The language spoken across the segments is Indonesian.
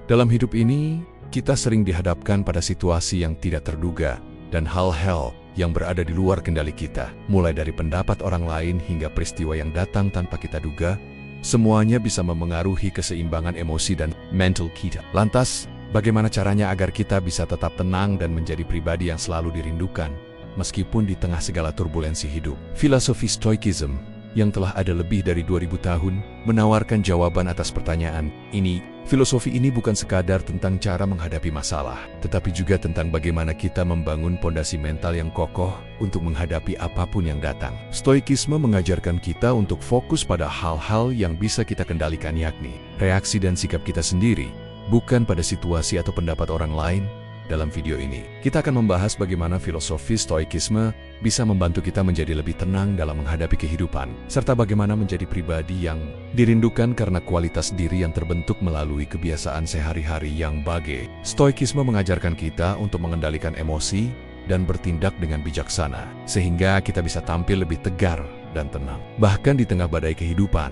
Dalam hidup ini, kita sering dihadapkan pada situasi yang tidak terduga dan hal-hal yang berada di luar kendali kita. Mulai dari pendapat orang lain hingga peristiwa yang datang tanpa kita duga, semuanya bisa memengaruhi keseimbangan emosi dan mental kita. Lantas, bagaimana caranya agar kita bisa tetap tenang dan menjadi pribadi yang selalu dirindukan, meskipun di tengah segala turbulensi hidup? Filosofi Stoicism yang telah ada lebih dari 2000 tahun menawarkan jawaban atas pertanyaan ini. Filosofi ini bukan sekadar tentang cara menghadapi masalah, tetapi juga tentang bagaimana kita membangun pondasi mental yang kokoh untuk menghadapi apapun yang datang. Stoikisme mengajarkan kita untuk fokus pada hal-hal yang bisa kita kendalikan, yakni reaksi dan sikap kita sendiri, bukan pada situasi atau pendapat orang lain. Dalam video ini, kita akan membahas bagaimana filosofi Stoikisme bisa membantu kita menjadi lebih tenang dalam menghadapi kehidupan, serta bagaimana menjadi pribadi yang dirindukan karena kualitas diri yang terbentuk melalui kebiasaan sehari-hari yang baik. Stoikisme mengajarkan kita untuk mengendalikan emosi dan bertindak dengan bijaksana, sehingga kita bisa tampil lebih tegar dan tenang, bahkan di tengah badai kehidupan.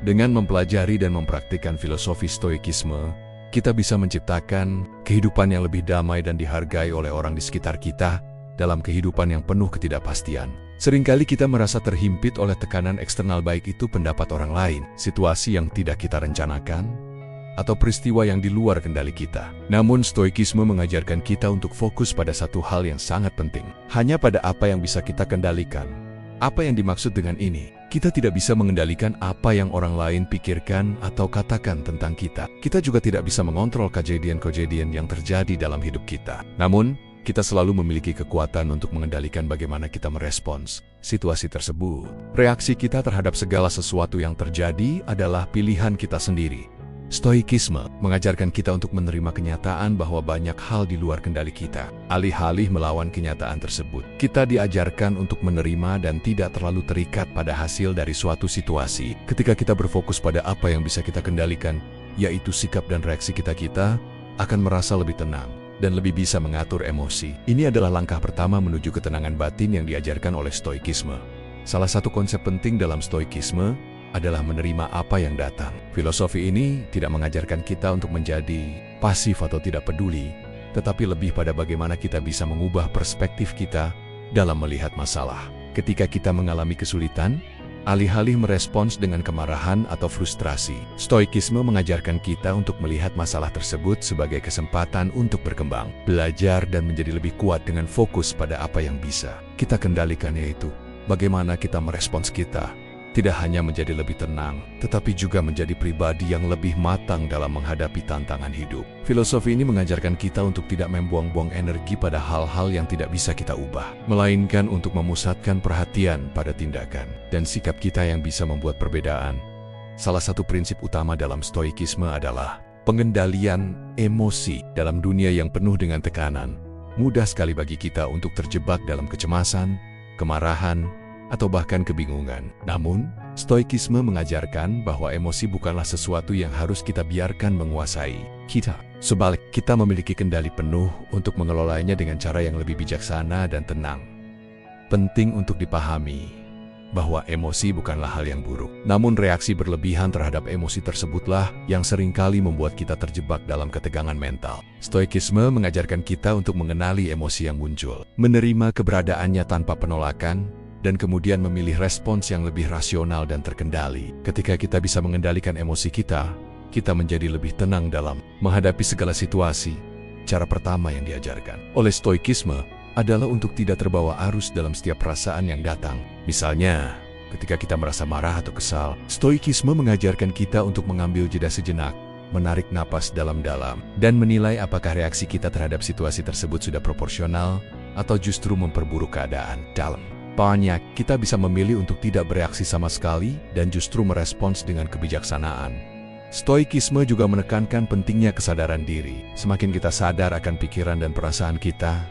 Dengan mempelajari dan mempraktikkan filosofi Stoikisme, kita bisa menciptakan kehidupan yang lebih damai dan dihargai oleh orang di sekitar kita dalam kehidupan yang penuh ketidakpastian. Seringkali kita merasa terhimpit oleh tekanan eksternal, baik itu pendapat orang lain, situasi yang tidak kita rencanakan, atau peristiwa yang di luar kendali kita. Namun Stoikisme mengajarkan kita untuk fokus pada satu hal yang sangat penting, hanya pada apa yang bisa kita kendalikan. Apa yang dimaksud dengan ini? Kita tidak bisa mengendalikan apa yang orang lain pikirkan atau katakan tentang kita. Kita juga tidak bisa mengontrol kejadian-kejadian yang terjadi dalam hidup kita. Namun, kita selalu memiliki kekuatan untuk mengendalikan bagaimana kita merespons situasi tersebut. Reaksi kita terhadap segala sesuatu yang terjadi adalah pilihan kita sendiri. Stoikisme mengajarkan kita untuk menerima kenyataan bahwa banyak hal di luar kendali kita. Alih-alih melawan kenyataan tersebut, kita diajarkan untuk menerima dan tidak terlalu terikat pada hasil dari suatu situasi. Ketika kita berfokus pada apa yang bisa kita kendalikan, yaitu sikap dan reaksi kita akan merasa lebih tenang dan lebih bisa mengatur emosi. Ini adalah langkah pertama menuju ketenangan batin yang diajarkan oleh Stoikisme. Salah satu konsep penting dalam Stoikisme adalah menerima apa yang datang. Filosofi ini tidak mengajarkan kita untuk menjadi pasif atau tidak peduli, tetapi lebih pada bagaimana kita bisa mengubah perspektif kita dalam melihat masalah. Ketika kita mengalami kesulitan, alih-alih merespons dengan kemarahan atau frustrasi, Stoikisme mengajarkan kita untuk melihat masalah tersebut sebagai kesempatan untuk berkembang, belajar dan menjadi lebih kuat dengan fokus pada apa yang bisa kita kendalikan, yaitu bagaimana kita merespons kita. Tidak hanya menjadi lebih tenang, tetapi juga menjadi pribadi yang lebih matang dalam menghadapi tantangan hidup. Filosofi ini mengajarkan kita untuk tidak membuang-buang energi pada hal-hal yang tidak bisa kita ubah, melainkan untuk memusatkan perhatian pada tindakan dan sikap kita yang bisa membuat perbedaan. Salah satu prinsip utama dalam Stoikisme adalah pengendalian emosi. Dalam dunia yang penuh dengan tekanan, mudah sekali bagi kita untuk terjebak dalam kecemasan, kemarahan, atau bahkan kebingungan. Namun, Stoikisme mengajarkan bahwa emosi bukanlah sesuatu yang harus kita biarkan menguasai kita. Sebalik, kita memiliki kendali penuh untuk mengelolanya dengan cara yang lebih bijaksana dan tenang. Penting untuk dipahami bahwa emosi bukanlah hal yang buruk. Namun reaksi berlebihan terhadap emosi tersebutlah yang seringkali membuat kita terjebak dalam ketegangan mental. Stoikisme mengajarkan kita untuk mengenali emosi yang muncul, menerima keberadaannya tanpa penolakan, dan kemudian memilih respons yang lebih rasional dan terkendali. Ketika kita bisa mengendalikan emosi kita menjadi lebih tenang dalam menghadapi segala situasi. Cara pertama yang diajarkan oleh Stoikisme adalah untuk tidak terbawa arus dalam setiap perasaan yang datang. Misalnya, ketika kita merasa marah atau kesal, Stoikisme mengajarkan kita untuk mengambil jeda sejenak, menarik napas dalam-dalam, dan menilai apakah reaksi kita terhadap situasi tersebut sudah proporsional atau justru memperburuk keadaan. Banyak, kita bisa memilih untuk tidak bereaksi sama sekali dan justru merespons dengan kebijaksanaan. Stoikisme juga menekankan pentingnya kesadaran diri. Semakin kita sadar akan pikiran dan perasaan kita,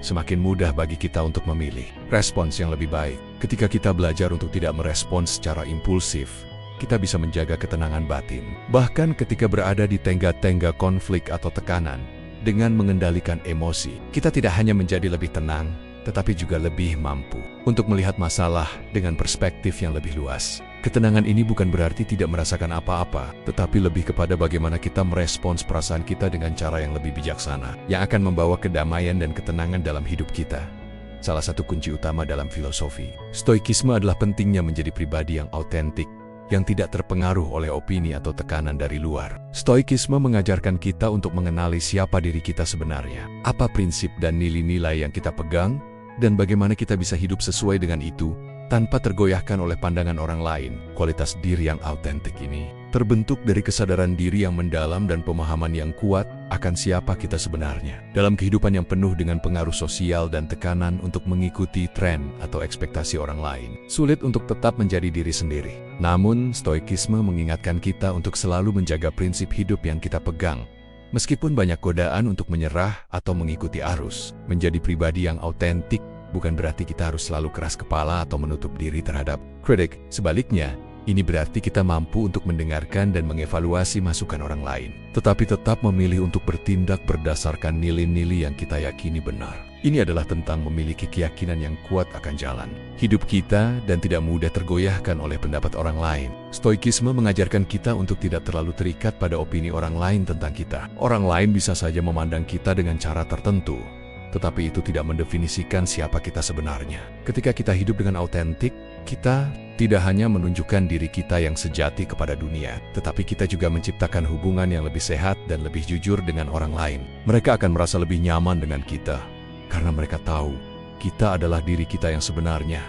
semakin mudah bagi kita untuk memilih respons yang lebih baik. Ketika kita belajar untuk tidak merespons secara impulsif, kita bisa menjaga ketenangan batin. Bahkan ketika berada di tengah-tengah konflik atau tekanan, dengan mengendalikan emosi, kita tidak hanya menjadi lebih tenang, tetapi juga lebih mampu untuk melihat masalah dengan perspektif yang lebih luas. Ketenangan ini bukan berarti tidak merasakan apa-apa, tetapi lebih kepada bagaimana kita merespons perasaan kita dengan cara yang lebih bijaksana, yang akan membawa kedamaian dan ketenangan dalam hidup kita. Salah satu kunci utama dalam filosofi Stoikisme adalah pentingnya menjadi pribadi yang autentik, yang tidak terpengaruh oleh opini atau tekanan dari luar. Stoikisme mengajarkan kita untuk mengenali siapa diri kita sebenarnya, apa prinsip dan nilai-nilai yang kita pegang, dan bagaimana kita bisa hidup sesuai dengan itu tanpa tergoyahkan oleh pandangan orang lain. Kualitas diri yang autentik ini terbentuk dari kesadaran diri yang mendalam dan pemahaman yang kuat akan siapa kita sebenarnya. Dalam kehidupan yang penuh dengan pengaruh sosial dan tekanan untuk mengikuti tren atau ekspektasi orang lain, sulit untuk tetap menjadi diri sendiri. Namun, Stoikisme mengingatkan kita untuk selalu menjaga prinsip hidup yang kita pegang, meskipun banyak godaan untuk menyerah atau mengikuti arus. Menjadi pribadi yang autentik bukan berarti kita harus selalu keras kepala atau menutup diri terhadap kritik. Sebaliknya, ini berarti kita mampu untuk mendengarkan dan mengevaluasi masukan orang lain, tetapi tetap memilih untuk bertindak berdasarkan nilai-nilai yang kita yakini benar. Ini adalah tentang memiliki keyakinan yang kuat akan jalan hidup kita dan tidak mudah tergoyahkan oleh pendapat orang lain. Stoikisme mengajarkan kita untuk tidak terlalu terikat pada opini orang lain tentang kita. Orang lain bisa saja memandang kita dengan cara tertentu, tetapi itu tidak mendefinisikan siapa kita sebenarnya. Ketika kita hidup dengan autentik, kita tidak hanya menunjukkan diri kita yang sejati kepada dunia, tetapi kita juga menciptakan hubungan yang lebih sehat dan lebih jujur dengan orang lain. Mereka akan merasa lebih nyaman dengan kita, karena mereka tahu kita adalah diri kita yang sebenarnya,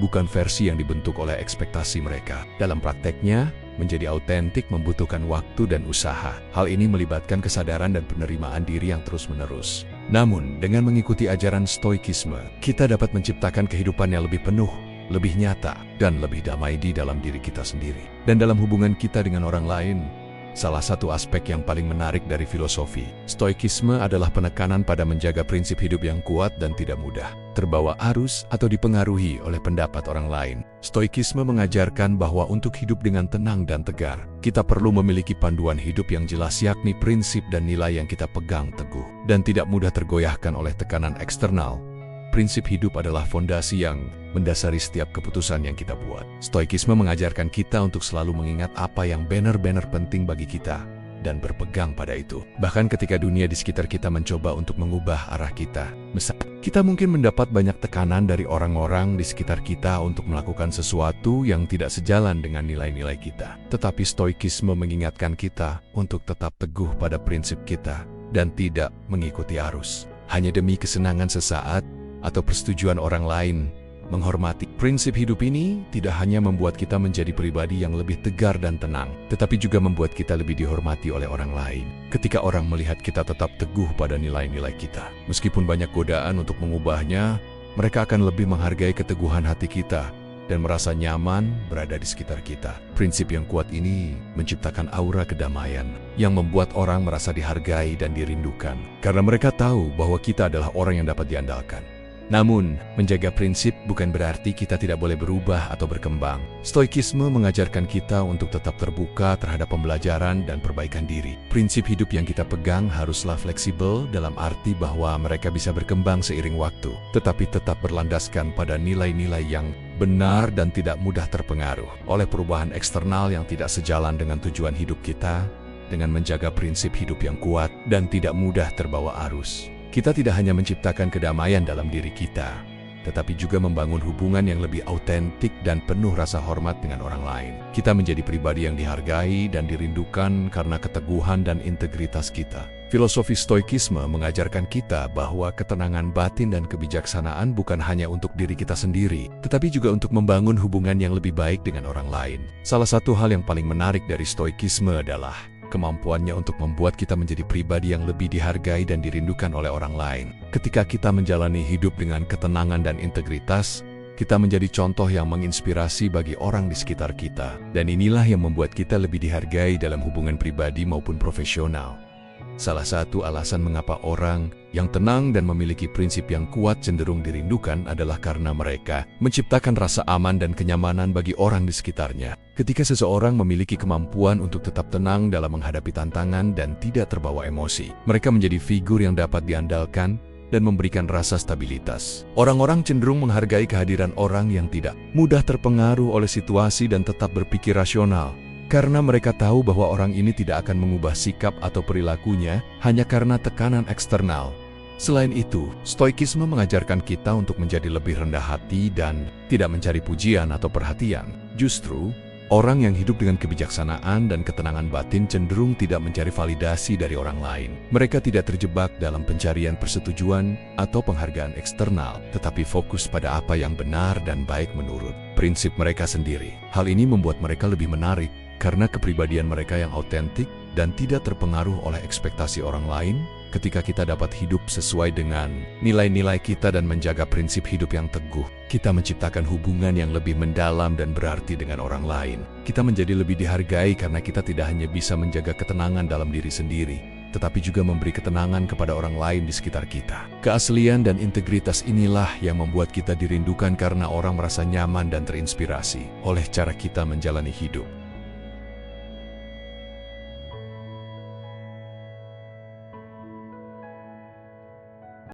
bukan versi yang dibentuk oleh ekspektasi mereka. Dalam prakteknya, menjadi autentik membutuhkan waktu dan usaha. Hal ini melibatkan kesadaran dan penerimaan diri yang terus-menerus. Namun, dengan mengikuti ajaran Stoikisme, kita dapat menciptakan kehidupan yang lebih penuh, lebih nyata, dan lebih damai di dalam diri kita sendiri. Dan dalam hubungan kita dengan orang lain, salah satu aspek yang paling menarik dari filosofi Stoikisme adalah penekanan pada menjaga prinsip hidup yang kuat dan tidak mudah terbawa arus atau dipengaruhi oleh pendapat orang lain. Stoikisme mengajarkan bahwa untuk hidup dengan tenang dan tegar, kita perlu memiliki panduan hidup yang jelas, yakni prinsip dan nilai yang kita pegang teguh dan tidak mudah tergoyahkan oleh tekanan eksternal. Prinsip hidup adalah fondasi yang mendasari setiap keputusan yang kita buat. Stoikisme mengajarkan kita untuk selalu mengingat apa yang benar-benar penting bagi kita dan berpegang pada itu. Bahkan ketika dunia di sekitar kita mencoba untuk mengubah arah kita. Kita mungkin mendapat banyak tekanan dari orang-orang di sekitar kita untuk melakukan sesuatu yang tidak sejalan dengan nilai-nilai kita. Tetapi Stoikisme mengingatkan kita untuk tetap teguh pada prinsip kita dan tidak mengikuti arus hanya demi kesenangan sesaat atau persetujuan orang lain. Menghormati prinsip hidup ini tidak hanya membuat kita menjadi pribadi yang lebih tegar dan tenang, tetapi juga membuat kita lebih dihormati oleh orang lain. Ketika orang melihat kita tetap teguh pada nilai-nilai kita, meskipun banyak godaan untuk mengubahnya, mereka akan lebih menghargai keteguhan hati kita dan merasa nyaman berada di sekitar kita. Prinsip yang kuat ini menciptakan aura kedamaian yang membuat orang merasa dihargai dan dirindukan, karena mereka tahu bahwa kita adalah orang yang dapat diandalkan. Namun, menjaga prinsip bukan berarti kita tidak boleh berubah atau berkembang. Stoikisme mengajarkan kita untuk tetap terbuka terhadap pembelajaran dan perbaikan diri. Prinsip hidup yang kita pegang haruslah fleksibel dalam arti bahwa mereka bisa berkembang seiring waktu, tetapi tetap berlandaskan pada nilai-nilai yang benar dan tidak mudah terpengaruh oleh perubahan eksternal yang tidak sejalan dengan tujuan hidup kita. Dengan menjaga prinsip hidup yang kuat dan tidak mudah terbawa arus, kita tidak hanya menciptakan kedamaian dalam diri kita, tetapi juga membangun hubungan yang lebih autentik dan penuh rasa hormat dengan orang lain. Kita menjadi pribadi yang dihargai dan dirindukan karena keteguhan dan integritas kita. Filosofi Stoikisme mengajarkan kita bahwa ketenangan batin dan kebijaksanaan bukan hanya untuk diri kita sendiri, tetapi juga untuk membangun hubungan yang lebih baik dengan orang lain. Salah satu hal yang paling menarik dari Stoikisme adalah kemampuannya untuk membuat kita menjadi pribadi yang lebih dihargai dan dirindukan oleh orang lain. Ketika kita menjalani hidup dengan ketenangan dan integritas, kita menjadi contoh yang menginspirasi bagi orang di sekitar kita. Dan inilah yang membuat kita lebih dihargai dalam hubungan pribadi maupun profesional. Salah satu alasan mengapa orang yang tenang dan memiliki prinsip yang kuat cenderung dirindukan adalah karena mereka menciptakan rasa aman dan kenyamanan bagi orang di sekitarnya. Ketika seseorang memiliki kemampuan untuk tetap tenang dalam menghadapi tantangan dan tidak terbawa emosi, mereka menjadi figur yang dapat diandalkan dan memberikan rasa stabilitas. Orang-orang cenderung menghargai kehadiran orang yang tidak mudah terpengaruh oleh situasi dan tetap berpikir rasional, karena mereka tahu bahwa orang ini tidak akan mengubah sikap atau perilakunya hanya karena tekanan eksternal. Selain itu, stoikisme mengajarkan kita untuk menjadi lebih rendah hati dan tidak mencari pujian atau perhatian. Justru, orang yang hidup dengan kebijaksanaan dan ketenangan batin cenderung tidak mencari validasi dari orang lain. Mereka tidak terjebak dalam pencarian persetujuan atau penghargaan eksternal, tetapi fokus pada apa yang benar dan baik menurut prinsip mereka sendiri. Hal ini membuat mereka lebih menarik karena kepribadian mereka yang autentik dan tidak terpengaruh oleh ekspektasi orang lain. Ketika kita dapat hidup sesuai dengan nilai-nilai kita dan menjaga prinsip hidup yang teguh, kita menciptakan hubungan yang lebih mendalam dan berarti dengan orang lain. Kita menjadi lebih dihargai karena kita tidak hanya bisa menjaga ketenangan dalam diri sendiri, tetapi juga memberi ketenangan kepada orang lain di sekitar kita. Keaslian dan integritas inilah yang membuat kita dirindukan karena orang merasa nyaman dan terinspirasi oleh cara kita menjalani hidup.